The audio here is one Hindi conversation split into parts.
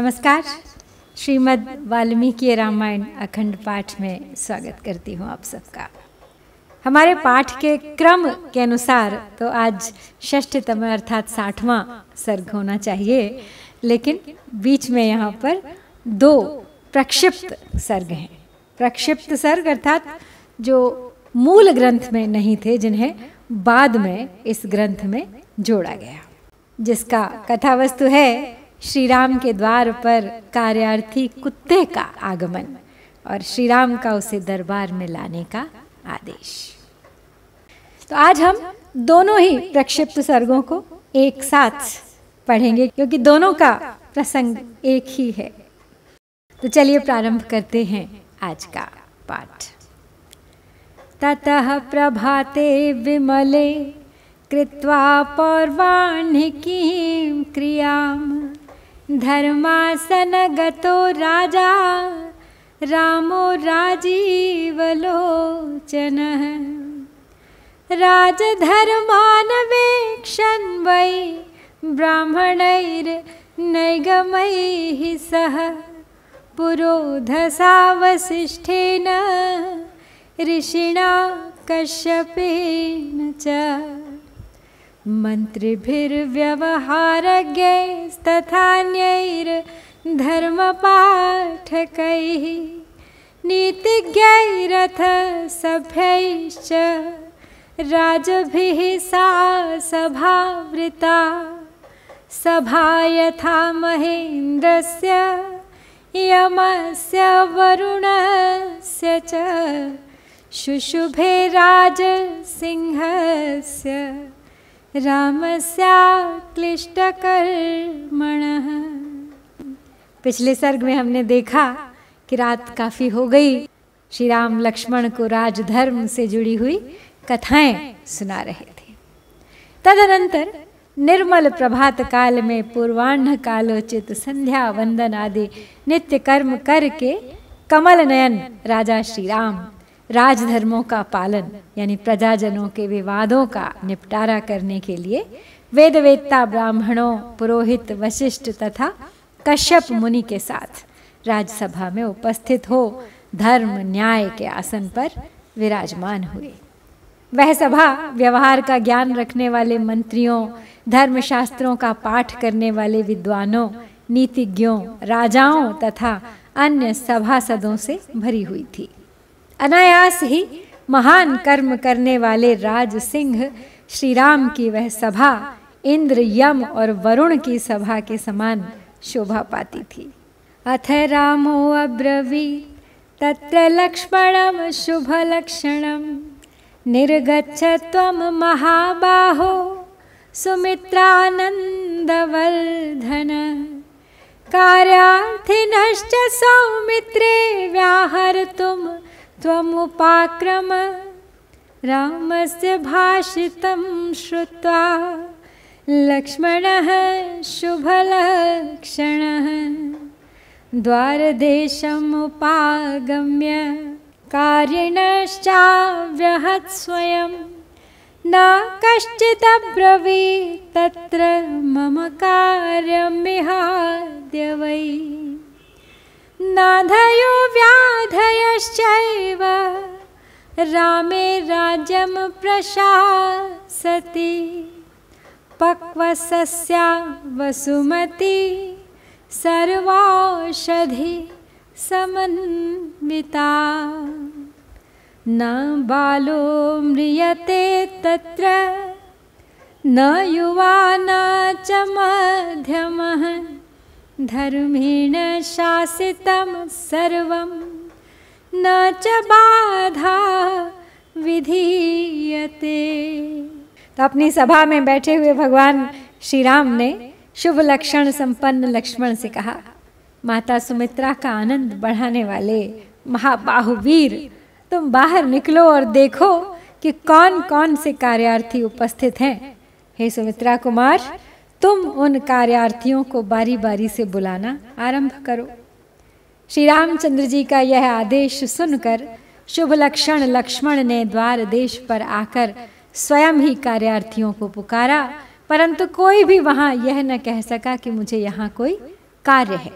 नमस्कार। श्रीमद् वाल्मीकि रामायण अखंड पाठ में स्वागत करती हूँ आप सबका। हमारे पाठ के क्रम के अनुसार तो आज षष्ठतम अर्थात 60वां सर्ग होना चाहिए, लेकिन बीच में यहाँ पर 2 प्रक्षिप्त सर्ग हैं। प्रक्षिप्त सर्ग अर्थात जो मूल ग्रंथ में नहीं थे, जिन्हें बाद में इस ग्रंथ में जोड़ा गया, जिसका कथा वस्तु है श्री राम के द्वार पर कार्यार्थी कुत्ते का आगमन और श्री राम का उसे दरबार में लाने का आदेश। तो आज हम दोनों ही प्रक्षिप्त सर्गों को एक साथ पढ़ेंगे, क्योंकि दोनों का प्रसंग एक ही है। तो चलिए प्रारंभ करते हैं आज का पाठ। ततः प्रभाते विमले कृत्वा पौर्वाह्निकीं क्रियाम् धर्मासनगतो राजा रामो राजीवलोचनः राजधर्मानवेक्षन् वै ब्राह्मणैर्नैगमैः सह पुरोधसा वसिष्ठेन ऋषिणा कश्यपेन च मन्त्रिभिर्व्यवहारज्ञैस्तथान्यैर्धर्मपाठकैः नीतिज्ञैरथ सभ्यैश्च राजभिः सा सभावृता। सभा यथा महेन्द्रस्य यमस्य वरुणस्य च शुशुभे राजसिंहस्य रामस्याक्लिष्टकर्मणः। पिछले सर्ग में हमने देखा कि रात काफी हो गई। श्री राम लक्ष्मण को राजधर्म से जुड़ी हुई कथाएं सुना रहे थे। तदनंतर निर्मल प्रभात काल में पूर्वाह्न कालोचित संध्या वंदन आदि नित्य कर्म करके कमल नयन राजा श्री राम राजधर्मों का पालन यानी प्रजाजनों के विवादों का निपटारा करने के लिए वेदवेत्ता ब्राह्मणों, पुरोहित, वशिष्ठ तथा कश्यप मुनि के साथ राजसभा में उपस्थित हो धर्म न्याय के आसन पर विराजमान हुए। वह सभा व्यवहार का ज्ञान रखने वाले मंत्रियों, धर्मशास्त्रों का पाठ करने वाले विद्वानों, नीतिज्ञों, राजाओं तथा अन्य सभासदों से भरी हुई थी। अनायास ही महान कर्म करने वाले राज सिंह श्री राम की वह सभा इंद्र, यम और वरुण की सभा के समान शोभा पाती थी। अथ रामो अब्रवीत् तत्र लक्ष्मणं शुभलक्षणं निर्गच्छ त्वं महाबाहो सुमित्रानन्दवर्धन कार्यार्थिनश्च सौमित्रे व्याहर्तुं त्वमुपाक्रम। रामस्य भाषितं श्रुत्वा लक्ष्मणः शुभलक्षणः द्वारदेशमुपागम्य कारिणश्चाव्यहत् स्वयं न कश्चिदब्रवीत् तत्र मम कार्यमिहाद्य वै। नाधयो व्याधयश्चैव रामे राज्यं प्रशासति पक्वसस्या वसुमती सर्वौषधि समन्विता। न बालो म्रियते तत्र न युवा न च मध्यमः धर्मेण शासितं सर्वं न च बाधा विधीयते। तो अपनी सभा में बैठे हुए भगवान श्री राम ने शुभ लक्षण संपन्न लक्ष्मण से कहा, माता सुमित्रा का आनंद बढ़ाने वाले महाबाहुवीर, तुम बाहर निकलो और देखो कि कौन कौन से कार्यार्थी उपस्थित हैं। हे सुमित्रा कुमार, तुम उन कार्यार्थियों को बारी बारी से बुलाना आरंभ करो। श्री रामचंद्र जी का यह आदेश सुनकर शुभ लक्षण लक्ष्मण ने द्वार देश पर आकर स्वयं ही कार्यार्थियों को पुकारा, परंतु कोई भी वहां यह न कह सका कि मुझे यहाँ कोई कार्य है।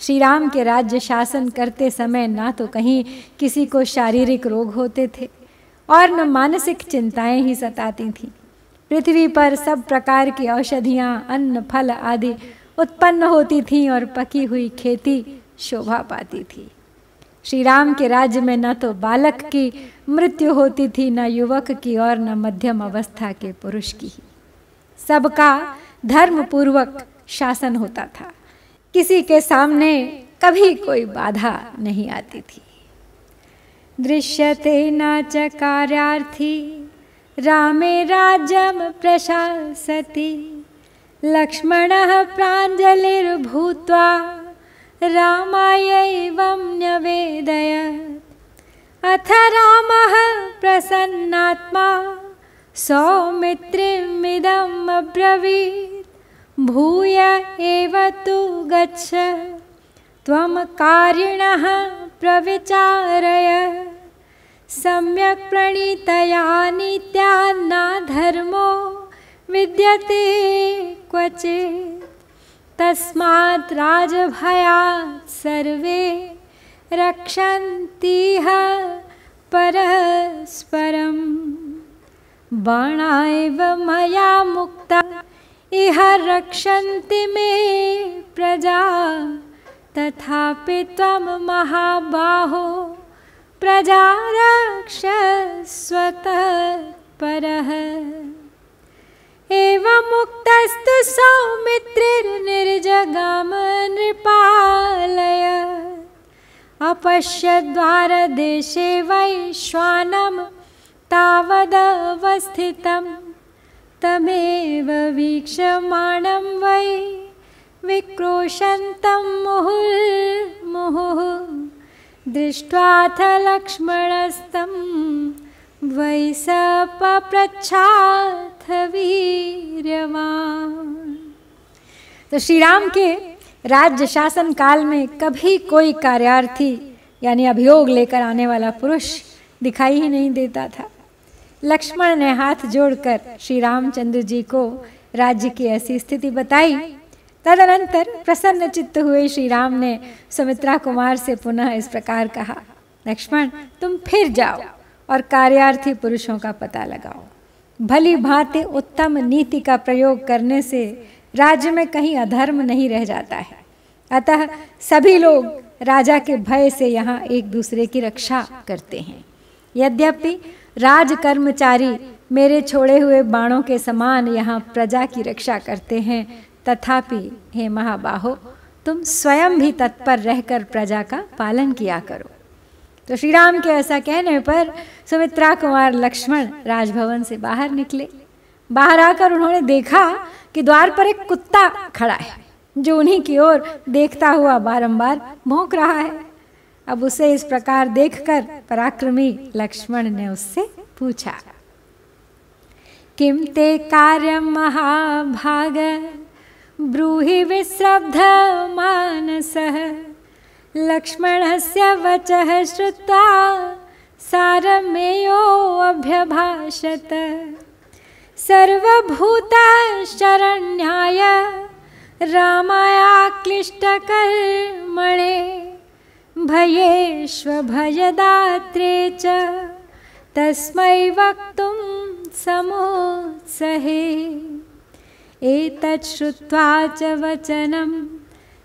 श्री राम के राज्य शासन करते समय ना तो कहीं किसी को शारीरिक रोग होते थे और न मानसिक चिंताएं ही सताती थीं। पृथ्वी पर सब प्रकार की औषधियाँ, अन्न, फल आदि उत्पन्न होती थीं और पकी हुई खेती शोभा पाती थी। श्री राम के राज्य में न तो बालक की मृत्यु होती थी, न युवक की और न मध्यम अवस्था के पुरुष की। सबका धर्म पूर्वक शासन होता था। किसी के सामने कभी कोई बाधा नहीं आती थी। दृश्यते न च कार्यार्थी रामे राज्यम प्रशासति लक्ष्मणः प्राञ्जलिर्भूत्वा रामायैवं न्यवेदयत्। अथ रामः प्रसन्नात्मा सौमित्रिमिदम् अब्रवीत् भूय एव तु गच्छ त्वं कारिणः प्रविचारय सम्यक् प्रणीतया नीत्या न धर्मो विद्यते क्वचित् तस्मात् राजभयात् सर्वे रक्षन्तिह परस्परम्। बाणाएव मया मुक्ता इह रक्षन्ति मे प्रजा तथापि त्वं महाबाहो प्रजा रक्षस्व तत्परः। एवमुक्तस्तु सौमित्रिर्निर्जगाम नृपालयत्। अपश्यद्वारदेशे वैश्वानरं तावदवस्थितं तमेव वीक्षमाणं वै विक्रोशन्तं मुहुर्मुहुः। दृष्ट्वाथ लक्ष्मणस्तं वै स पप्रच्छाथ वीर्यवान्। तो श्री राम के राज्य शासन काल में कभी कोई कार्यार्थी यानी अभियोग लेकर आने वाला पुरुष दिखाई ही नहीं देता था। लक्ष्मण ने हाथ जोड़कर श्री रामचंद्र जी को राज्य की ऐसी स्थिति बताई। तदनंतर प्रसन्न चित्त हुए श्री राम ने सुमित्रा कुमार से पुनः इस प्रकार कहा, लक्ष्मण तुम फिर जाओ और कार्यार्थी पुरुषों का पता लगाओ। भली भांति उत्तम नीति का प्रयोग करने से राज्य में कहीं अधर्म नहीं रह जाता है। अतः सभी लोग राजा के भय से यहाँ एक दूसरे की रक्षा करते हैं। यद्यपि राज कर्मचारी मेरे छोड़े हुए बाणों के समान यहाँ प्रजा की रक्षा करते हैं, तथापि हे महाबाहो तुम स्वयं भी तत्पर रहकर प्रजा का पालन किया करो। तो श्री राम के ऐसा कहने पर सुमित्रा कुमार लक्ष्मण राजभवन से बाहर निकले। बाहर आकर उन्होंने देखा कि द्वार पर एक कुत्ता खड़ा है जो उन्हीं की ओर देखता हुआ बारंबार भौंक रहा है। अब उसे इस प्रकार देखकर पराक्रमी लक्ष्मण ने उससे पूछा, किम ते कार्यं महाभाग ब्रूहि विश्रब्ध मानसः। लक्ष्मणस्य वचः श्रुत्वा सारमेयो अभ्यभाषत। सर्वभूतशरण्याय रामाय क्लिष्टकर्मणे भयेष्वभयदात्रे च तस्मै वक्तुं समुत्सहे। एतत् श्रुत्वा च वचनं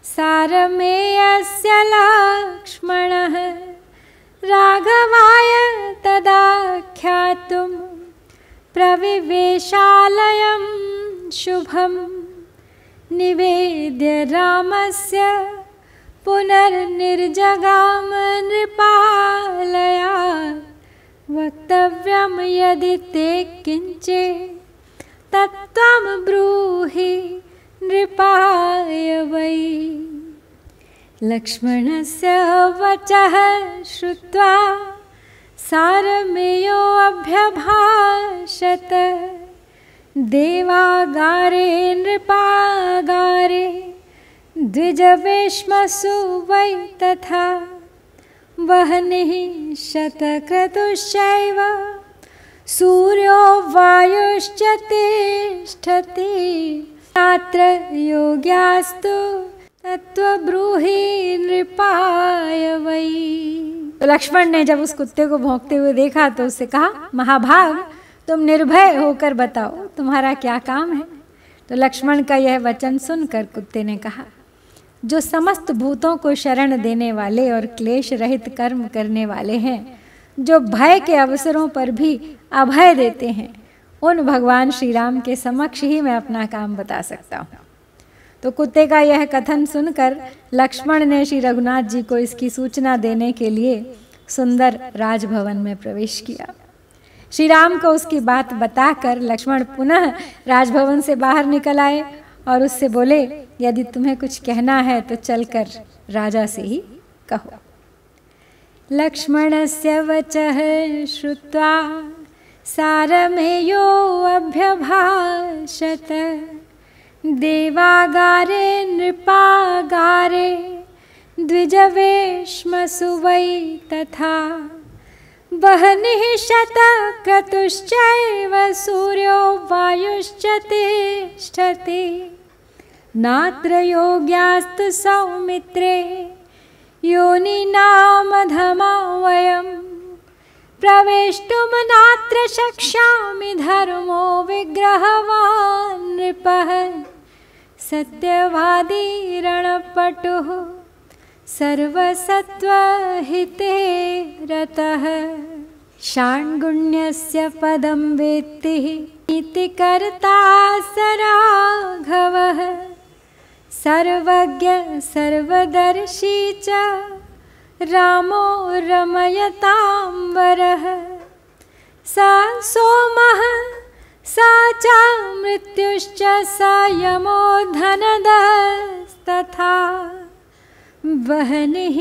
सारमेयस्य लक्ष्मणः राघवाय तदाख्यातुं प्रविवेशालयं शुभं। निवेद्य रामस्य पुनर्निर्जगाम नृपालयात्। वक्तव्यं यदि ते किञ्चित् तत्त्वं ब्रूहि नृपाय वै। लक्ष्मणस्य वचः श्रुत्वा सारमेयो अभ्यभाषत। देवागारे नृपागारे द्विजवेश्मसु वै तथा। वह्निः शतक्रतुश्चैव सूर्यो वायुश्च तिष्ठति। तत्र योग्यास्तु त्वब्रूहि नृपाय वै। तो लक्ष्मण ने जब उस कुत्ते को भौंकते हुए देखा तो उससे कहा, महाभाग तुम निर्भय होकर बताओ तुम्हारा क्या काम है। तो लक्ष्मण का यह वचन सुनकर कुत्ते ने कहा, जो समस्त भूतों को शरण देने वाले और क्लेश रहित कर्म करने वाले हैं, जो भय के अवसरों पर भी अभय देते हैं, उन भगवान श्री राम के समक्ष ही मैं अपना काम बता सकता हूँ। तो कुत्ते का यह कथन सुनकर लक्ष्मण ने श्री रघुनाथ जी को इसकी सूचना देने के लिए सुंदर राजभवन में प्रवेश किया। श्री राम को उसकी बात बताकर लक्ष्मण पुनः राजभवन से बाहर निकल आए और उससे बोले, यदि तुम्हें कुछ कहना है तो चलकर राजा से ही कहो। लक्ष्मणस्य वचः श्रुत्वा सारमेयो अभ्यभाषत। देवागारे नृपागारे द्विजवेश्मसु वै तथा। वह्निः शतक्रतुश्चैव सूर्यो वायुश्च तिष्ठति। नात्र योग्यास्तु सौमित्रे योनिनामधमा वयम्। प्रवेष्टुं नात्र शक्ष्यामि धर्मो विग्रहवान् नृपः। सत्यवादी रणपटुः सर्वसत्त्वहिते रतः। षाण्गुण्यस्य पदं वेत्ति नीतिकर्ता स राघवः। सर्वज्ञ सर्वदर्शी च रामो रमयतां वरः। सा सोमः सा च मृत्युश्च स यमो धनदस्तथा। वह्निः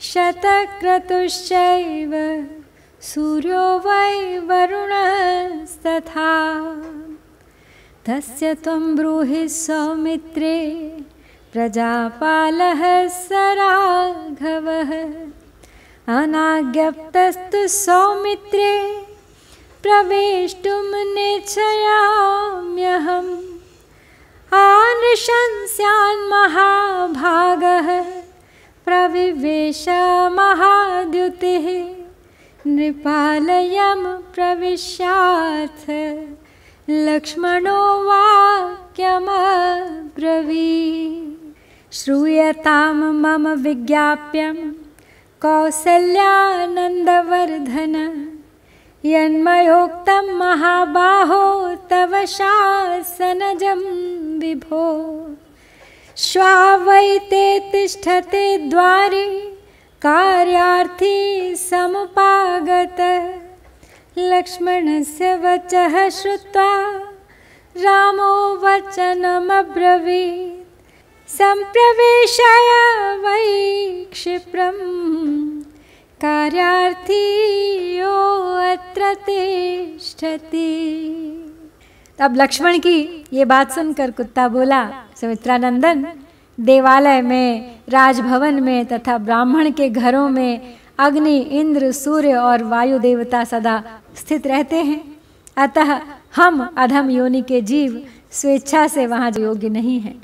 शतक्रतुश्चैव सूर्यो वै वरुणस्तथा। तस्य त्वं ब्रूहि सौमित्रे प्रजापालः स राघवः। अनाज्ञप्तस्तु सौमित्रे प्रवेष्टुं नेच्छयाम्यहम्। आनृशंस्यान् महाभागः प्रविवेश महाद्युतिः। नृपालयं प्रविश्याथ लक्ष्मणो वाक्यमब्रवीत्। श्रूयतां मम विज्ञाप्यं कौसल्यानन्दवर्धन। यन्मयोक्तं महाबाहो तव शासनजं विभो। श्वावैते तिष्ठते द्वारे कार्यार्थी समुपागत। लक्ष्मणस्य वचः श्रुत्वा रामो वचनमब्रवीत्। सम्प्रवेशय वै क्षिप्रं कार्यार्थी यो अत्र तिष्ठति। तब लक्ष्मण की ये बात सुनकर कुत्ता बोला, सुमित्रानंदन, देवालय में, राजभवन में तथा ब्राह्मण के घरों में अग्नि, इंद्र, सूर्य और वायु देवता सदा स्थित रहते हैं। अतः हम अधम योनि के जीव स्वेच्छा से वहाँ योग्य नहीं हैं।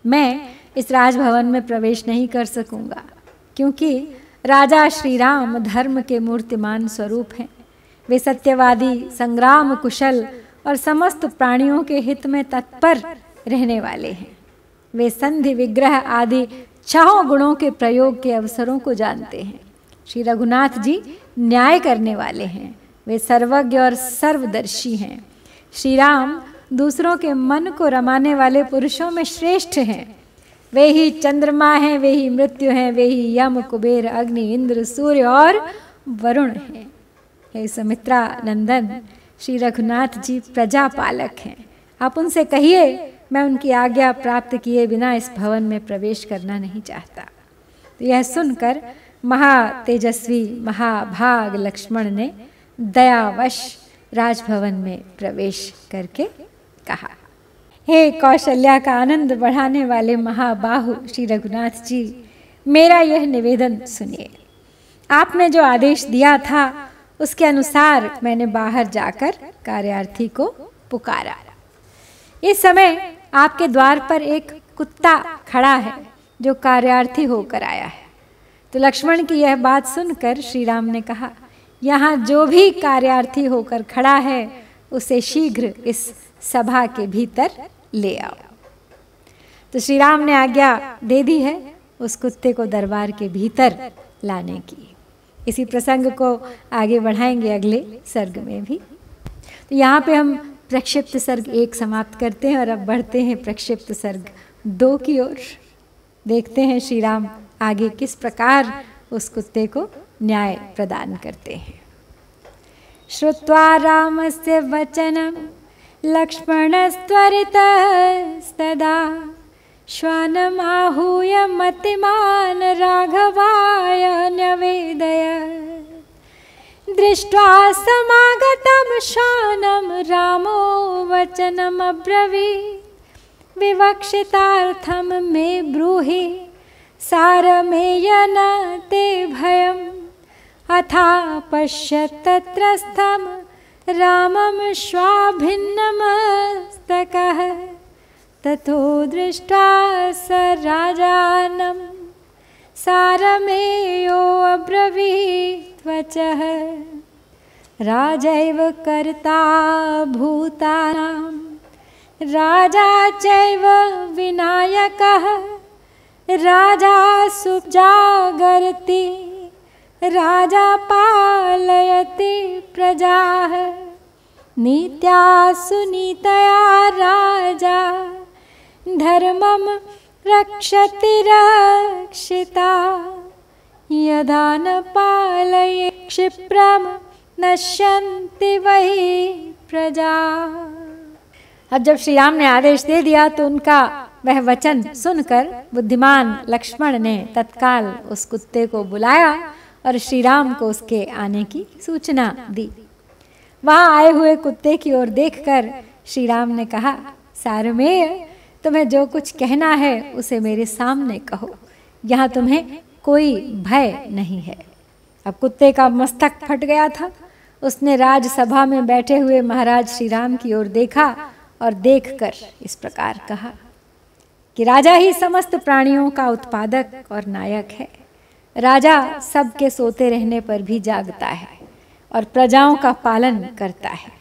मैं इस राजभवन में प्रवेश नहीं कर सकूंगा, क्योंकि राजा श्री राम धर्म के मूर्तिमान स्वरूप हैं। वे सत्यवादी, संग्राम कुशल और समस्त प्राणियों के हित में तत्पर रहने वाले हैं। वे संधि, विग्रह आदि 6 गुणों के प्रयोग के अवसरों को जानते हैं। श्री रघुनाथ जी न्याय करने वाले हैं। वे सर्वज्ञ और सर्वदर्शी हैं। श्री राम दूसरों के मन को रमाने वाले पुरुषों में श्रेष्ठ हैं। वे ही चंद्रमा हैं, वे ही मृत्यु हैं, वे ही यम, कुबेर, अग्नि, इंद्र, सूर्य और वरुण हैं। हे सुमित्रा नंदन, श्री रघुनाथ जी प्रजापालक हैं। आप उनसे कहिए, मैं उनकी आज्ञा प्राप्त किए बिना इस भवन में प्रवेश करना नहीं चाहता। तो यह सुनकर महातेजस्वी महाभाग लक्ष्मण ने दयावश राजभवन में प्रवेश करके कहा, हे कौशल्या का आनंद बढ़ाने वाले महाबाहु श्री रघुनाथ जी, मेरा यह निवेदन सुनिए। आपने जो आदेश दिया था उसके अनुसार मैंने बाहर जाकर कार्यार्थी को पुकारा। इस समय आपके द्वार पर एक कुत्ता खड़ा है जो कार्यार्थी होकर आया है। तो लक्ष्मण की यह बात सुनकर श्री राम ने कहा, यहाँ जो भी कार्यार्थी होकर खड़ा है उसे शीघ्र इस सभा के भीतर ले आओ। तो श्री राम ने आज्ञा दे दी है उस कुत्ते को दरबार के भीतर लाने की। इसी प्रसंग को आगे बढ़ाएंगे अगले सर्ग में भी। तो यहाँ पे हम प्रक्षिप्त सर्ग 1 समाप्त करते हैं और अब बढ़ते हैं प्रक्षिप्त सर्ग 2 की ओर। देखते हैं श्री राम आगे किस प्रकार उस कुत्ते को न्याय प्रदान करते हैं। श्रुत्वा रामस्य वचनं लक्ष्मणस्त्वरितस्तदा श्वानमाहूय मतिमान् राघवाय न्यवेदयत्। दृष्ट्वा समागतं श्वानं रामो वचनमब्रवीत्। विवक्षितार्थं मे ब्रूहि सारमेयन ते भयम्। अथा पश्यत् तत्रस्थं रामं श्वाभिन्नमस्तकः। ततो दृष्ट्वा स राजानं सारमेयो अब्रवीत् वचः। राजैव कर्ता भूतानां राजा चैव विनायकः। राजा सुजागर्ति राजा पालयति प्रजाः। नीत्या सुनीतया राजा धर्मं रक्षति रक्षिता। यदा न पालये क्षिप्रं नश्यन्ति वही प्रजा। अब जब श्री राम ने आदेश दे दिया तो उनका वह वचन सुनकर बुद्धिमान लक्ष्मण ने तत्काल उस कुत्ते को बुलाया और श्री राम को उसके आने की सूचना दी। वहां आए हुए कुत्ते की ओर देखकर श्री राम ने कहा, सारमेय, तुम्हें जो कुछ कहना है उसे मेरे सामने कहो, यहाँ तुम्हें कोई भय नहीं है। अब कुत्ते का मस्तक फट गया था। उसने राजसभा में बैठे हुए महाराज श्री राम की ओर देखा और देखकर इस प्रकार कहा कि राजा ही समस्त प्राणियों का उत्पादक और नायक है। राजा सबके सोते रहने पर भी जागता है और प्रजाओं का पालन करता है।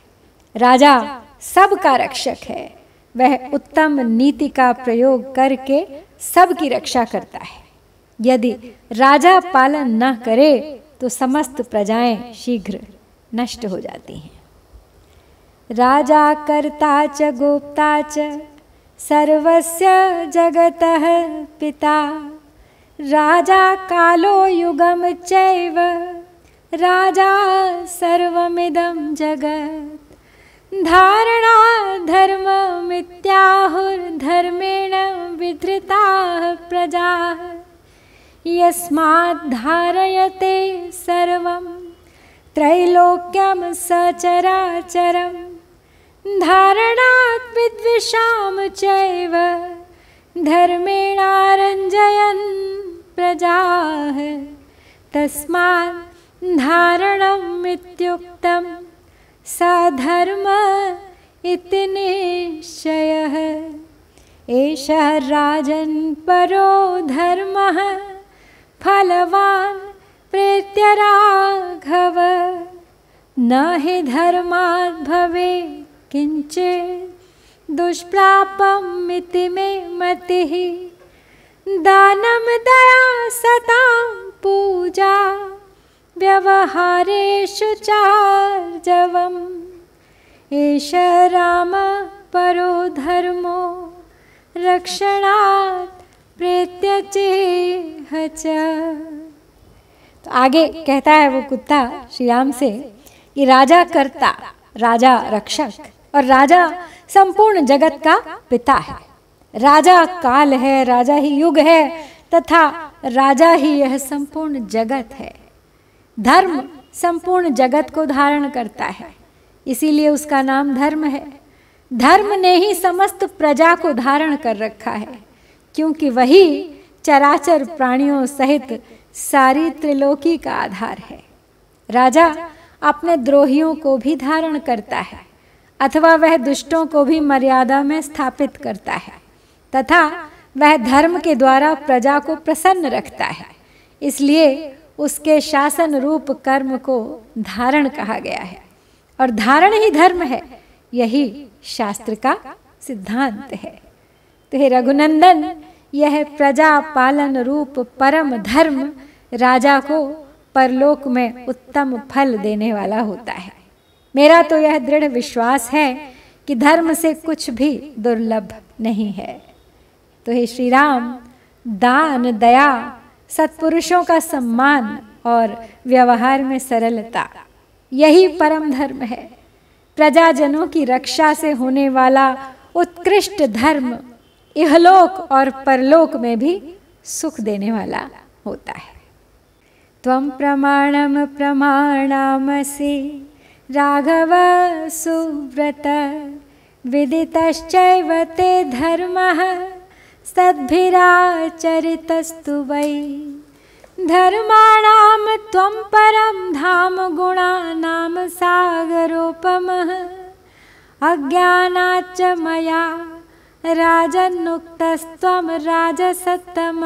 राजा सबका रक्षक है। वह उत्तम नीति का प्रयोग करके सबकी रक्षा करता है। यदि राजा पालन न करे तो समस्त प्रजाएं शीघ्र नष्ट हो जाती हैं। राजा कर्ता च गोप्ता च सर्वस्य जगतः पिता। राजा कालो युगम चैव राजा सर्वमिदं जगत्। धारणा धर्ममित्याहुर्धर्मेण विधृताः प्रजाः। यस्मात् धारयते सर्वं त्रैलोक्यं सचराचरम्। धारणात् विद्विषां चैव धर्मेणारञ्जयन् प्रजाः। तस्मात् धारणम् इत्युक्तं सधर्म इति निश्चयः। एषः राजन् परो धर्मः फलवान् प्रेत्य राघव। न हि धर्मात् भवेत् किञ्चित् दुष्प्रापमिति मे मतिः। दानं दया सतां पूजा व्यवहारेषु चार्जवम्। एष राम परो धर्मो रक्षणात् प्रेत्यचेह च। तो आगे कहता है वो कुत्ता श्री राम से कि राजा कर्ता, राजा रक्षक और राजा संपूर्ण जगत का पिता है। राजा काल है, राजा ही युग है तथा राजा ही यह संपूर्ण जगत है। धर्म संपूर्ण जगत को धारण करता है, इसीलिए उसका नाम धर्म है। धर्म ने ही समस्त प्रजा को धारण कर रखा है, क्योंकि वही चराचर प्राणियों सहित सारी त्रिलोकी का आधार है। राजा अपने द्रोहियों को भी धारण करता है अथवा वह दुष्टों को भी मर्यादा में स्थापित करता है तथा वह धर्म के द्वारा प्रजा को प्रसन्न रखता है, इसलिए उसके शासन रूप कर्म को धारण कहा गया है। और धारण ही धर्म है, यही शास्त्र का सिद्धांत है। तो हे रघुनंदन, यह प्रजा पालन रूप परम धर्म राजा को परलोक में उत्तम फल देने वाला होता है। मेरा तो यह दृढ़ विश्वास है कि धर्म से कुछ भी दुर्लभ नहीं है। तो हे श्री राम, दान, दया, सत्पुरुषों का सम्मान और व्यवहार में सरलता, यही परम धर्म है। प्रजाजनों की रक्षा से होने वाला उत्कृष्ट धर्म इहलोक और परलोक में भी सुख देने वाला होता है। त्वं प्रमाणम प्रमाणामसि राघव सुव्रत, विदितश्चैव ते धर्मः सद्भिराचरितस्तु वै। धर्माणां त्वं परं धाम, गुणानां सागरोपमः। अज्ञानाच्च मया राजन्नुक्तस्त्वं राजसत्तम।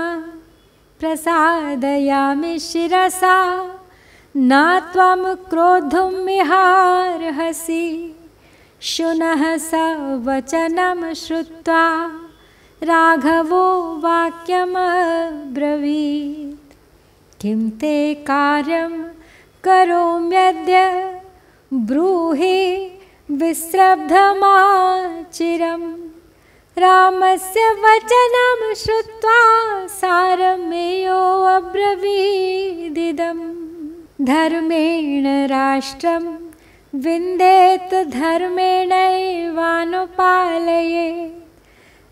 प्रसादयामि शिरसा न त्वं क्रोद्धुमिहार्हसि। शुनः स वचनं श्रुत्वा राघवो वाक्यमब्रवीत्। किं ते कार्यं करोम्यद्य ब्रूहि विस्रब्धमाचिरम्। रामस्य वचनं श्रुत्वा सारमेयोऽब्रवीदिदम्। धर्मेण राष्ट्रं विन्देत, धर्मेणैवानुपालयेत्।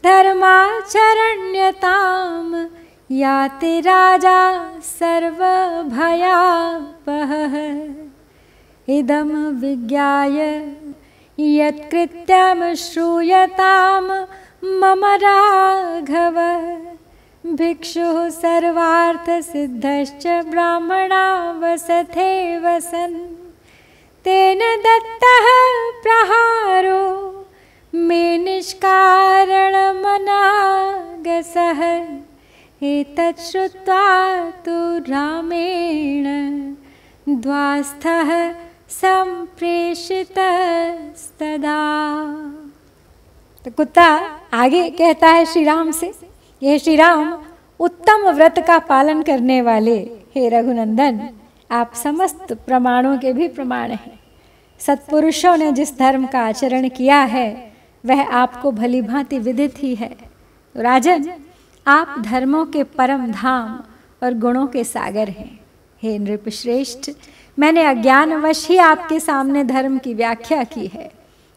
धर्माचरण्यतां याति राजा सर्वभयापहः। इदं विज्ञाय यत्कृत्यं श्रूयतां मम राघव। भिक्षुः सर्वार्थसिद्धश्च ब्राह्मणा वसथे वसन्। तेन दत्तः प्रहारो मे निष्कारणमनागसः। एतत् श्रुत्वा तु रामेण द्वास्थः संप्रेषितस्तदा। तो कुत्ता आगे कहता है श्री राम से, यह श्री राम उत्तम व्रत का पालन करने वाले हे रघुनंदन, आप समस्त प्रमाणों के भी प्रमाण हैं। सत्पुरुषों ने जिस धर्म का आचरण किया है वह आपको भली भांति विदित ही है। तो राजन, आप धर्मों के परम धाम और गुणों के सागर हैं। हे नृपश्रेष्ठ, मैंने अज्ञानवश ही आपके सामने धर्म की व्याख्या की है।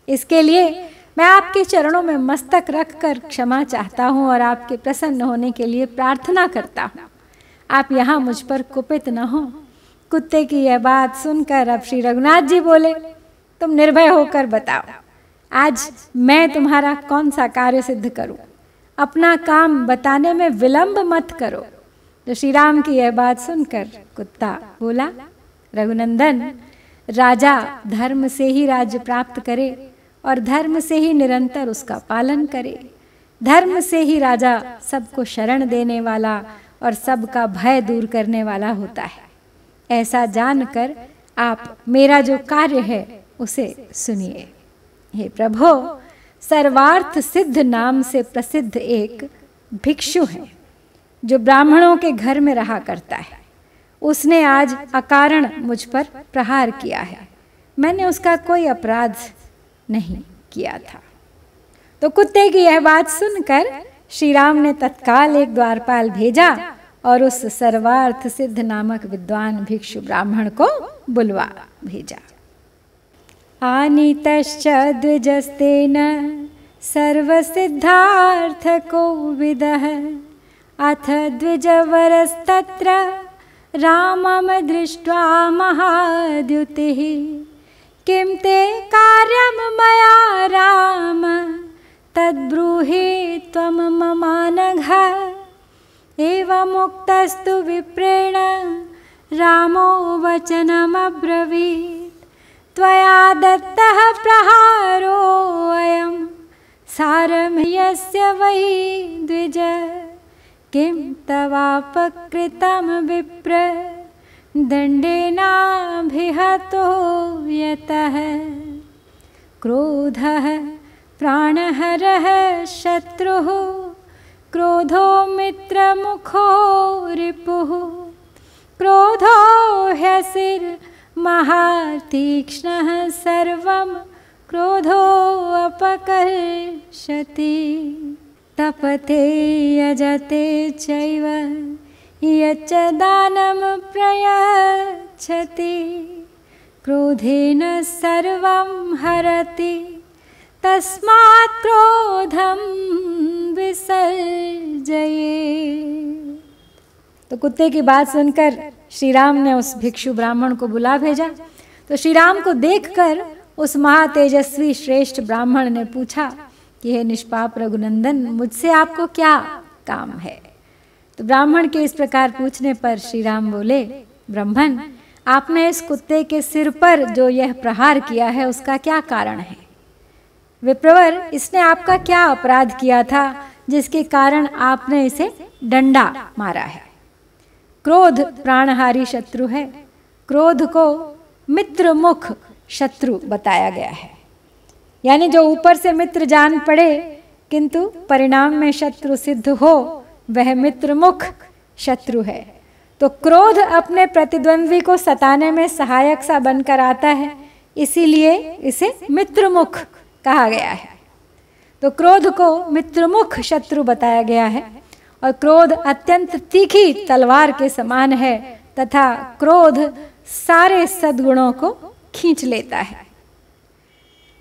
इसके लिए मैं आपके चरणों में मस्तक रखकर क्षमा चाहता हूँ और आपके प्रसन्न होने के लिए प्रार्थना करता हूँ। आप यहाँ मुझ पर कुपित न हो। कुत्ते की यह बात सुनकर अब श्री रघुनाथ जी बोले, तुम निर्भय होकर बताओ, आज मैं तुम्हारा कौन सा कार्य सिद्ध करूं? अपना काम बताने में विलंब मत करो। तो श्री राम की यह बात सुनकर कुत्ता बोला, रघुनंदन, राजा धर्म से ही राज्य प्राप्त करे और धर्म से ही निरंतर उसका पालन करे। धर्म से ही राजा सबको शरण देने वाला और सबका भय दूर करने वाला होता है। ऐसा जानकर आप मेरा जो कार्य है उसे सुनिए। हे प्रभो, सर्वार्थ सिद्ध नाम से प्रसिद्ध एक भिक्षु है जो ब्राह्मणों के घर में रहा करता है। उसने आज अकारण मुझ पर प्रहार किया है। मैंने उसका कोई अपराध नहीं किया था। तो कुत्ते की यह बात सुनकर श्री राम ने तत्काल एक द्वारपाल भेजा और उस सर्वार्थ सिद्ध नामक विद्वान भिक्षु ब्राह्मण को बुलवा भेजा। आनीतश्च द्विजस्तेन सर्वसिद्धार्थको विदः। अथ द्विजवरस्तत्र रामं दृष्ट्वा महाद्युतिः। किं ते कार्यं मया राम तद्ब्रूहि त्वं ममानघ। एवमुक्तस्तु विप्रेण रामो वचनमब्रवीत्। त्वया दत्तः प्रहारोऽयं सारं यस्य वै द्विज किं तवापकृतं विप्र दण्डेनाभिहतो यतः क्रोधः प्राणहरः शत्रुः क्रोधो मित्रमुखो रिपुः क्रोधो ह्यसिर्महातीक्ष्णः सर्वं क्रोधो अपकर्षति तपते यजते चैव यच्च दानं प्रयच्छति क्रोधेन सर्वं हरति तस्मात् क्रोधं विसर्जयेत्। तो कुत्ते की बात सुनकर श्री राम ने उस भिक्षु ब्राह्मण को बुला भेजा। तो श्री राम को देखकर उस महातेजस्वी श्रेष्ठ ब्राह्मण ने पूछा कि हे निष्पाप रघुनंदन, मुझसे आपको क्या काम है। तो ब्राह्मण के इस प्रकार पूछने पर श्री राम बोले, ब्राह्मण, आपने इस कुत्ते के सिर पर जो यह प्रहार किया है उसका क्या कारण है। विप्रवर, इसने आपका क्या अपराध किया था जिसके कारण आपने इसे डंडा मारा है। क्रोध प्राणहारी शत्रु है। क्रोध को मित्र मुख शत्रु बताया गया है, यानी जो ऊपर से मित्र जान पड़े किंतु परिणाम में शत्रु सिद्ध हो, वह मित्र मुख शत्रु है। तो क्रोध अपने प्रतिद्वंद्वी को सताने में सहायक सा बनकर आता है, इसीलिए इसे मित्रमुख कहा गया है। तो क्रोध को मित्रमुख शत्रु बताया गया है। और क्रोध अत्यंत तीखी तलवार के समान है तथा क्रोध सारे सद्गुणों को खींच लेता है।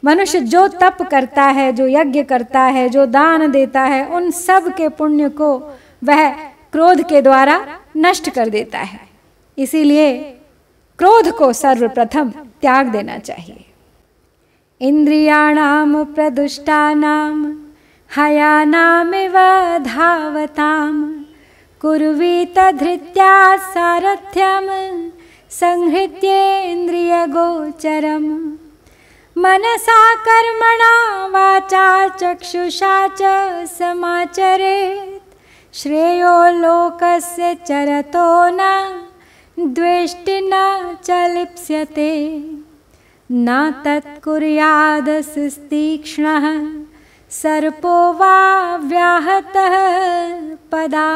मनुष्य जो तप करता है, जो यज्ञ करता है, जो दान देता है, उन सब के पुण्य को वह क्रोध के द्वारा नष्ट कर देता है। इसीलिए क्रोध को सर्वप्रथम त्याग देना चाहिए। इंद्रियाणाम प्रदुष्टानाम हयानामिव धावताम कुर्वीत धृत्या सारथ्यम संहृत्येन्द्रियगोचरम् मनसा कर्मणा वाचा चक्षुषा च समाचरेत् श्रेयो लोकस्य चरतो न द्वेष्टिना च लिप्स्यते न तत्कुर्यादस्तीक्ष्णः सर्पो वा व्याहतः पदा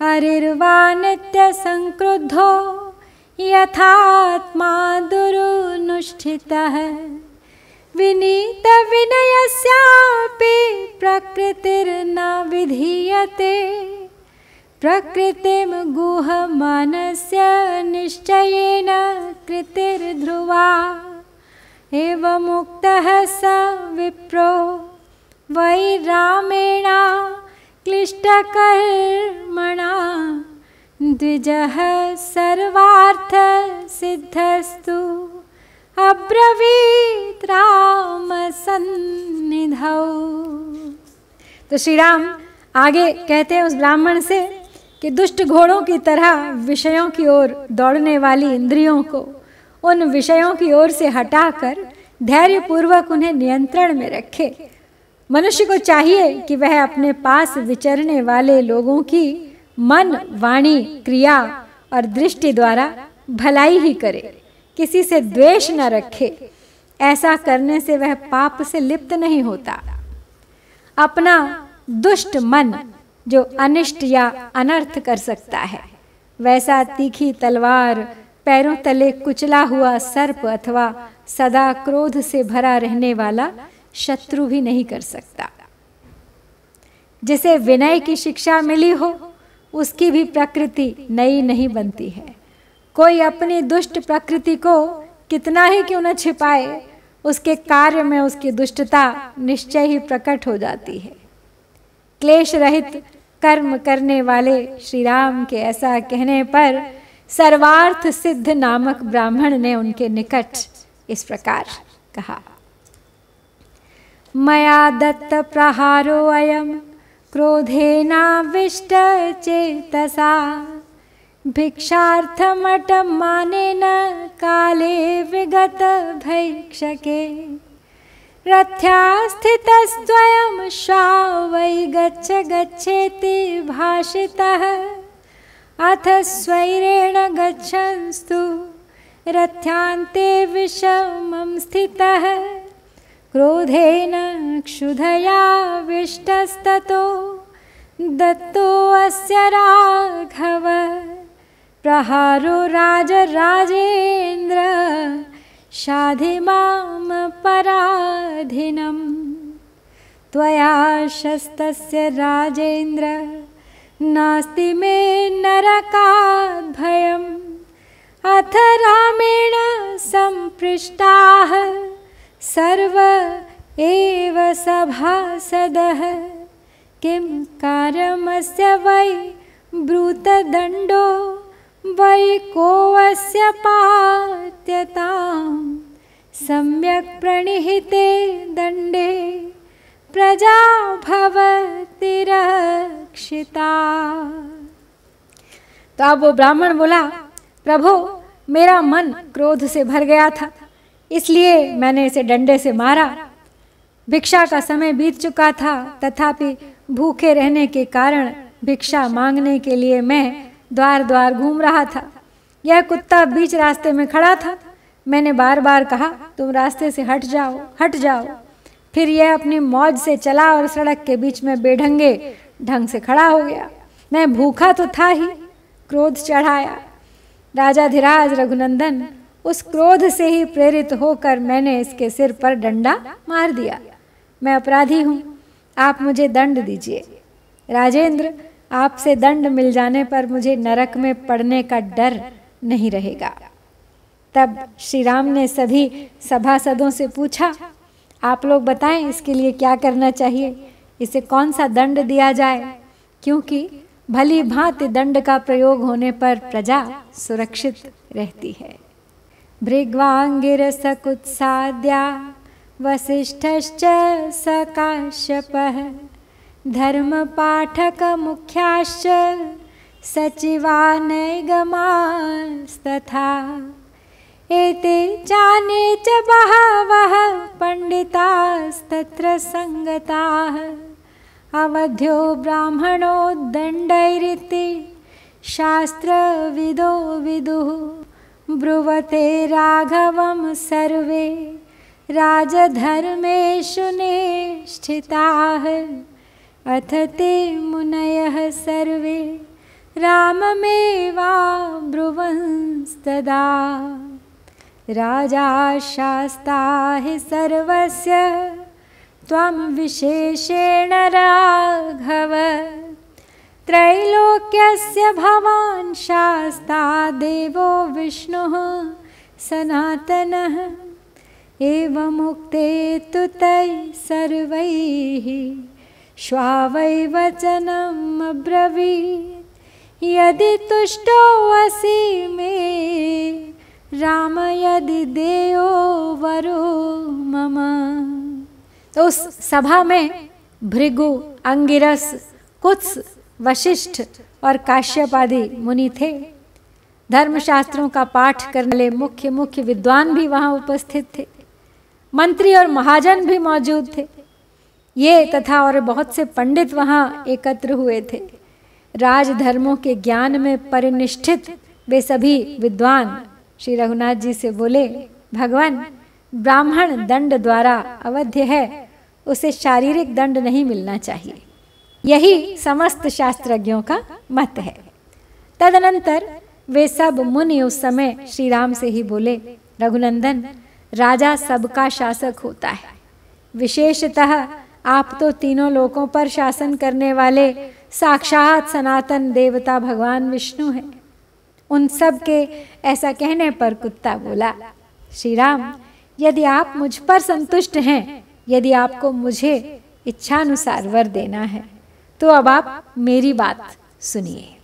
हरिर्वा नित्यसंक्रुद्धो यथात्मा दुरुनुष्ठितः विनीत विनयस्यापि प्रकृतिर्न विधीयते प्रकृतिं गुहमानस्य निश्चयेन कृतिर्ध्रुवा एवमुक्तः स विप्रो वै रामेण क्लिष्टकर्मणा द्विजः सर्वार्थ सिद्धस्तु अब्रवीत राम सन्निधौ। तो श्री राम आगे कहते हैं उस ब्राह्मण से कि दुष्ट घोड़ों की तरह विषयों की ओर दौड़ने वाली इंद्रियों को उन विषयों की ओर से हटाकर धैर्यपूर्वक उन्हें नियंत्रण में रखे। मनुष्य को चाहिए कि वह अपने पास विचरने वाले लोगों की मन, वाणी, क्रिया और दृष्टि द्वारा भलाई ही करे, किसी से द्वेष न रखे। ऐसा करने से वह पाप से लिप्त नहीं होता। अपना दुष्ट मन जो अनिष्ट या अनर्थ कर सकता है, वैसा तीखी तलवार, पैरों तले कुचला हुआ सर्प अथवा सदा क्रोध से भरा रहने वाला शत्रु भी नहीं कर सकता। जिसे विनय की शिक्षा मिली हो उसकी भी प्रकृति नई नहीं बनती है। कोई अपनी दुष्ट प्रकृति को कितना ही क्यों न छिपाए, उसके कार्य में उसकी दुष्टता निश्चय ही प्रकट हो जाती है। क्लेश रहित कर्म करने वाले श्री राम के ऐसा कहने पर सर्वार्थ सिद्ध नामक ब्राह्मण ने उनके निकट इस प्रकार कहा, मया दत्त प्रहारो अयम क्रोधेनाविष्ट चेतसा भिक्षार्थमटमानेन काले विगत भैक्षके रथ्यास्थितस्त्वयं श्रावै गच्छ गच्छेति भाषितः अथ स्वैरेण गच्छन्स्तु रथ्यान्ते विषमं स्थितः क्रोधेन क्षुधयाविष्टस्ततो दत्तो अस्य राघव प्रहारो राजेन्द्र शाधि माम पराधिनं त्वया शस्तस्य राजेन्द्र नास्ति मे नरकात् भयम् अथ रामेण सम्पृष्टाः सर्व एव सभासदः किं कार्यमस्य वै ब्रूतदण्डो वै कोऽस्य पात्यतां सम्यक् प्रणिहिते दण्डे प्रजा भवति रक्षिता। तो अब वो ब्राह्मण बोला, प्रभु मेरा मन क्रोध से भर गया था, इसलिए मैंने इसे डंडे से मारा। भिक्षा का समय बीत चुका था, तथापि भूखे रहने के कारण भिक्षा मांगने के लिए मैं द्वार द्वार घूम रहा था। यह कुत्ता बीच रास्ते में खड़ा था। मैंने बार बार कहा, तुम रास्ते से हट जाओ, हट जाओ। फिर यह अपनी मौज से चला और सड़क के बीच में बेढंगे ढंग से खड़ा हो गया। मैं भूखा तो था ही, क्रोध चढ़ाया। राजाधिराज रघुनंदन, उस क्रोध से ही प्रेरित होकर मैंने इसके सिर पर डंडा मार दिया। मैं अपराधी हूँ, आप मुझे दंड दीजिए। राजेंद्र, आपसे दंड मिल जाने पर मुझे नरक में पड़ने का डर नहीं रहेगा। तब श्री राम ने सभी सभासदों से पूछा, आप लोग बताएं इसके लिए क्या करना चाहिए, इसे कौन सा दंड दिया जाए, क्योंकि भली भांति दंड का प्रयोग होने पर प्रजा सुरक्षित रहती है। भृग्वांगिरसकुत्साद्या वसिष्ठश्च सकाश्यपः धर्मपाठकमुख्याश्च सचिवानैगमास्तथा एते चान्ये च बहवः पंडितास्तत्र संगताः अवध्यो ब्राह्मणो दण्डैरिति शास्त्रविदो विदुः ब्रुवते राघवं सर्वे राजधर्मेषु निष्ठिताः अथ ते मुनयः सर्वे राममेवाब्रुवंस्तदा राजा शास्ता हि सर्वस्य त्वं विशेषेण राघव त्रैलोक्यस्य भवान् शास्ता देवो विष्णुः सनातनः एवमुक्ते तु तैः सर्वैः श्वावै वचनम् अब्रवीत् यदि तुष्टो असि मे राम यदि देयो वरो मम। तो उस सभा में भृगु, अंगिरस, कुत्स, वशिष्ठ और काश्यप आदि मुनि थे। धर्मशास्त्रों का पाठ करने वाले मुख्य मुख्य विद्वान भी वहां उपस्थित थे। मंत्री और महाजन भी मौजूद थे। ये तथा और बहुत से पंडित वहां एकत्र हुए थे। राजधर्मों के ज्ञान में परिनिष्ठित वे सभी विद्वान श्री रघुनाथ जी से बोले, भगवान, ब्राह्मण दंड द्वारा अवध्य है, उसे शारीरिक दंड नहीं मिलना चाहिए। यही समस्त शास्त्रज्ञों का मत है। तदनंतर वे सब मुनि उस समय श्री राम से ही बोले, रघुनंदन, राजा सबका शासक होता है। विशेषतः आप तो तीनों लोकों पर शासन करने वाले साक्षात सनातन देवता भगवान विष्णु हैं। उन सब के ऐसा कहने पर कुत्ता बोला, श्री राम, यदि आप मुझ पर संतुष्ट हैं, यदि आपको मुझे इच्छानुसार वर देना है, तो अब आप मेरी बात सुनिए।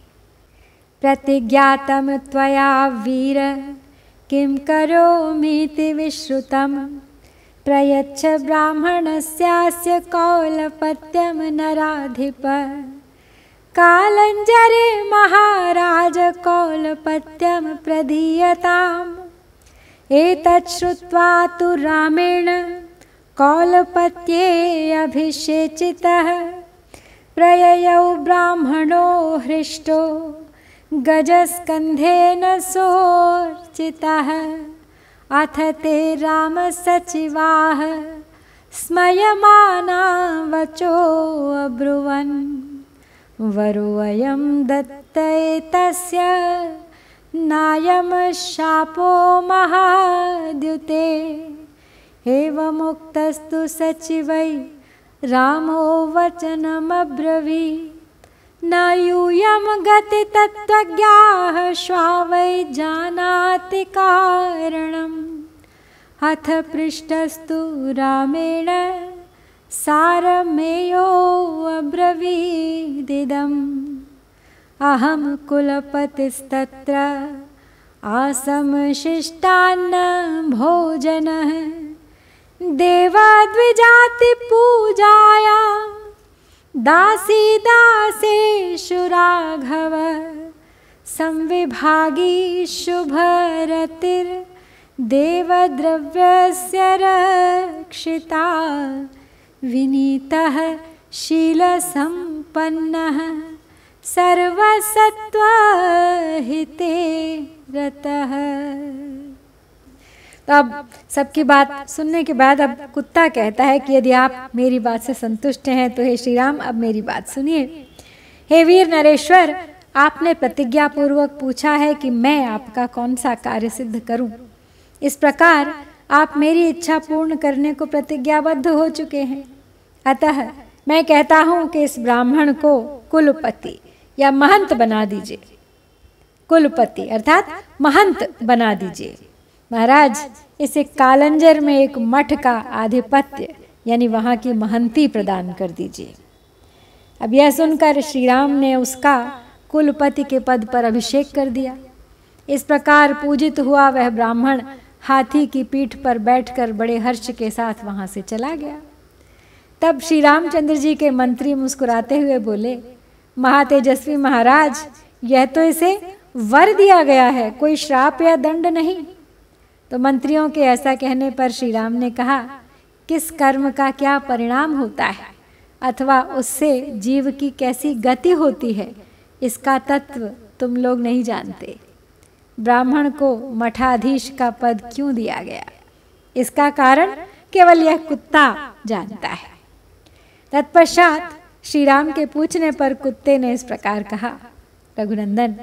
प्रतिज्ञातम त्वया वीर किं करोमीति विश्रुतम् प्रयच्छ ब्राह्मणस्यास्य कौलपत्यम नराधिप कालंजरे महाराज कौलपत्यम प्रदीयताम् एतत् श्रुत्वा तु रामेण कौलपत्ये अभिषेचितः प्रययौ ब्राह्मणो हृष्टो गजस्कन्धेन सोर्चितः। अथ ते रामसचिवाः स्मयमाना वचो अब्रुवन् वरोऽयं दत्तैतस्य नायं शापो महाद्युते। एवमुक्तस्तु सचिवै रामो वचनमब्रवीत् न यूयं गति तत्त्वज्ञाः श्वावै जानाति कारणम्। अथ पृष्टस्तु रामेण सारमेयो अब्रवीदिदम्। अहं कुलपतिस्तत्र आसम शिष्टान्न भोजनः देवद्विजाति पूजाया दासी दासेषु राघव संविभागी शुभरतिर्देवद्रव्यस्य रक्षिता विनीतः शीलसम्पन्नः सर्वसत्त्वहिते रतः। तो अब सबकी बात सुनने के बाद अब कुत्ता कहता है कि यदि आप मेरी बात से संतुष्ट हैं तो हे श्री राम अब मेरी बात सुनिए। हे वीर नरेश्वर, आपने प्रतिज्ञा पूर्वक पूछा है कि मैं आपका कौन सा कार्य सिद्ध करूं। इस प्रकार आप मेरी इच्छा पूर्ण करने को प्रतिज्ञाबद्ध हो चुके हैं। अतः मैं कहता हूं कि इस ब्राह्मण को कुलपति या महंत बना दीजिए। कुलपति अर्थात महंत बना दीजिए। महाराज, इसे कालंजर में एक मठ का आधिपत्य यानी वहाँ की महंती प्रदान कर दीजिए। अब यह सुनकर श्री राम ने उसका कुलपति के पद पर अभिषेक कर दिया। इस प्रकार पूजित हुआ वह ब्राह्मण हाथी की पीठ पर बैठकर बड़े हर्ष के साथ वहाँ से चला गया। तब श्री रामचंद्र जी के मंत्री मुस्कुराते हुए बोले, महातेजस्वी महाराज, यह तो इसे वर दिया गया है, कोई श्राप या दंड नहीं। तो मंत्रियों के ऐसा कहने पर श्री राम ने कहा, किस कर्म का क्या परिणाम होता है अथवा उससे जीव की कैसी गति होती है, इसका तत्व तुम लोग नहीं जानते। ब्राह्मण को मठाधीश का पद क्यों दिया गया, इसका कारण केवल यह कुत्ता जानता है। तत्पश्चात श्री राम के पूछने पर कुत्ते ने इस प्रकार कहा, रघुनंदन,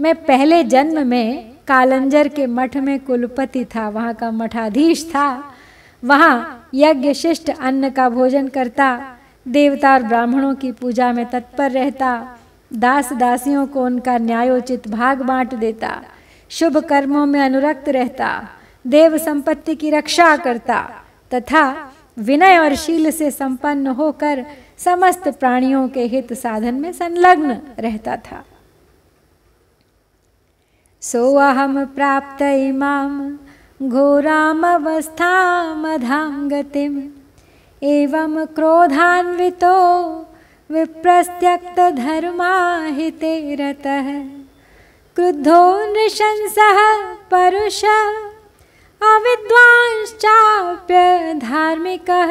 मैं पहले जन्म में कालंजर के मठ में कुलपति था, वहाँ का मठाधीश था। वहाँ यज्ञ शिष्ट अन्न का भोजन करता, देवता और ब्राह्मणों की पूजा में तत्पर रहता, दास दासियों को उनका न्यायोचित भाग बांट देता, शुभ कर्मों में अनुरक्त रहता, देव संपत्ति की रक्षा करता तथा विनय और शील से संपन्न होकर समस्त प्राणियों के हित साधन में संलग्न रहता था। सोऽहं प्राप्त इमां घोरामवस्थामधां गतिम् एवं क्रोधान्वितो विप्रस्त्यक्तधर्माहिते रतः क्रुद्धो नृशंसः परुषः अविद्वांश्चाप्यधार्मिकः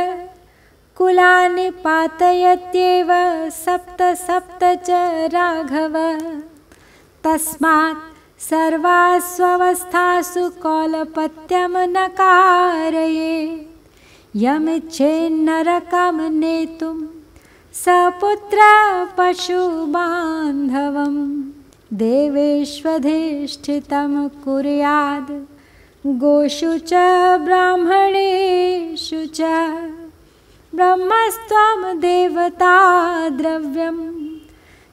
कुलानि पातयत्येव सप्त च राघव तस्मात् सर्वास्वस्थासु कौलपत्यं न कारयेत् यमिच्छेन्नरकं नेतुं सपुत्र पशुबान्धवं देवेष्वधिष्ठितं कुर्याद् गोषु च ब्राह्मणेषु च ब्रह्मस्त्वं देवता द्रव्यं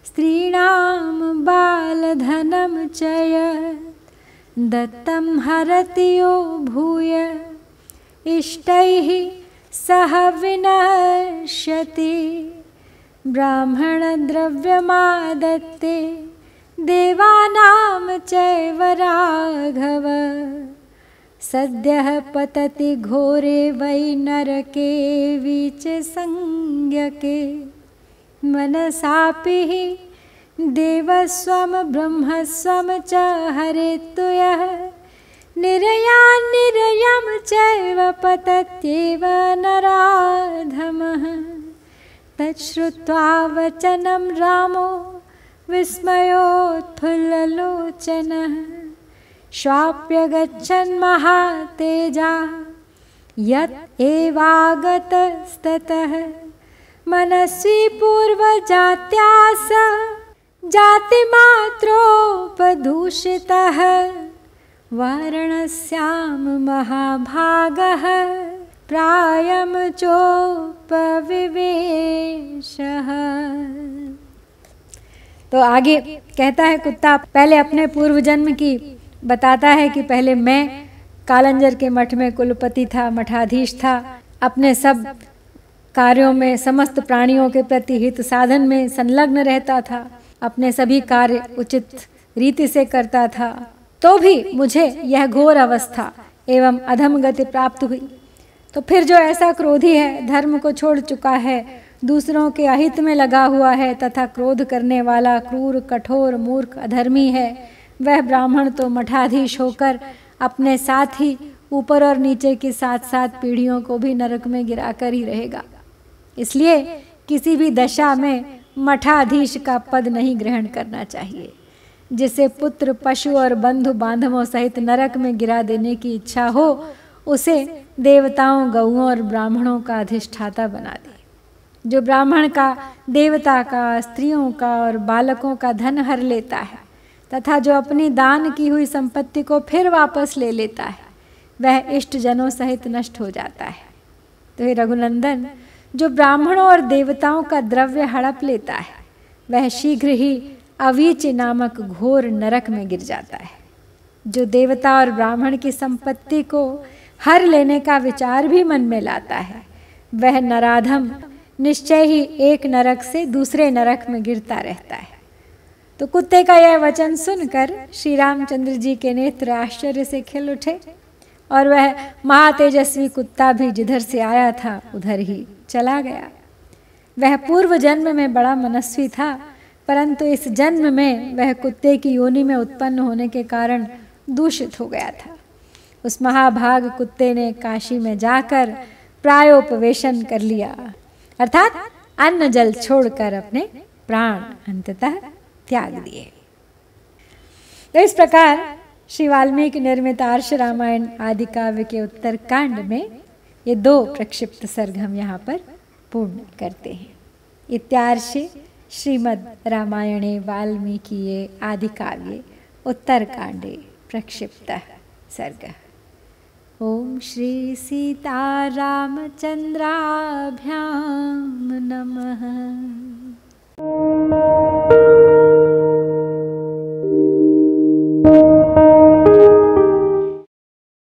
स्त्रीणां बालधनं च यत् दत्तं हरति यो भूय इष्टैः सह विनश्यति ब्राह्मणद्रव्यमादत्ते देवानां चैव राघव सद्यः पतति घोरे वै नरके वीचसंज्ञके मनसापि देवस्वं ब्रह्मस्वं च हरेत्तु यः निरयान्निरयं चैव पतत्येव नराधमः। तच्छ्रुत्वा वचनं रामो विस्मयोत्फुल्ललोचनः। श्वाप्य गच्छन् महातेजा यत् एवागतस्ततः। मनस्वी पूर्वजात्यास जातिमात्रोपदूषितः। वारणस्यां महाभागः प्रायं चोपविवेशः। तो आगे कहता है कुत्ता पहले अपने पूर्व जन्म की बताता है कि पहले मैं कालंजर के मठ में कुलपति था, मठाधीश था। अपने सब कार्यों में समस्त प्राणियों के प्रति हित साधन में संलग्न रहता था। अपने सभी कार्य उचित रीति से करता था। तो भी मुझे यह घोर अवस्था एवं अधम गति प्राप्त हुई। तो फिर जो ऐसा क्रोधी है, धर्म को छोड़ चुका है, दूसरों के अहित में लगा हुआ है तथा क्रोध करने वाला क्रूर, कठोर, मूर्ख, अधर्मी है, वह ब्राह्मण तो मठाधीश होकर अपने साथ ही ऊपर और नीचे की 7-7 पीढ़ियों को भी नरक में गिराकर ही रहेगा। इसलिए किसी भी दशा में मठाधीश का पद नहीं ग्रहण करना चाहिए। जिसे पुत्र, पशु और बंधु बांधवों सहित नरक में गिरा देने की इच्छा हो, उसे देवताओं, गौओं और ब्राह्मणों का अधिष्ठाता बना दे। जो ब्राह्मण का, देवता का, स्त्रियों का और बालकों का धन हर लेता है तथा जो अपनी दान की हुई संपत्ति को फिर वापस ले लेता है, वह इष्ट जनों सहित नष्ट हो जाता है। तो हे रघुनंदन, जो ब्राह्मणों और देवताओं का द्रव्य हड़प लेता है, वह शीघ्र ही अवीच नामक घोर नरक में गिर जाता है। जो देवता और ब्राह्मण की संपत्ति को हर लेने का विचार भी मन में लाता है, वह नराधम निश्चय ही एक नरक से दूसरे नरक में गिरता रहता है। तो कुत्ते का यह वचन सुनकर श्री रामचंद्र जी के नेत्र आश्चर्य से खिल उठे और वह महातेजस्वी कुत्ता भी जिधर से आया था उधर ही चला गया। वह पूर्व जन्म में बड़ा मनस्वी था, परंतु इस जन्म में वह कुत्ते की योनि में उत्पन्न होने के कारण दूषित हो गया था। उस महाभाग कुत्ते ने काशी में जाकर प्रायोपवेशन कर लिया, अर्थात अन्न जल छोड़कर अपने प्राण अंततः त्याग दिए। तो इस प्रकार श्री वाल्मीकि निर्मित आर्ष रामायण आदि काव्य के उत्तर कांड में ये 2 प्रक्षिप्त सर्ग हम यहाँ पर पूर्ण करते हैं। इत्यार्षे श्रीमद् रामायणे वाल्मीकिये आदि काव्ये उत्तर कांडे प्रक्षिप्तः सर्गः। ओम श्री सीतारामचंद्राभ्यां नमः।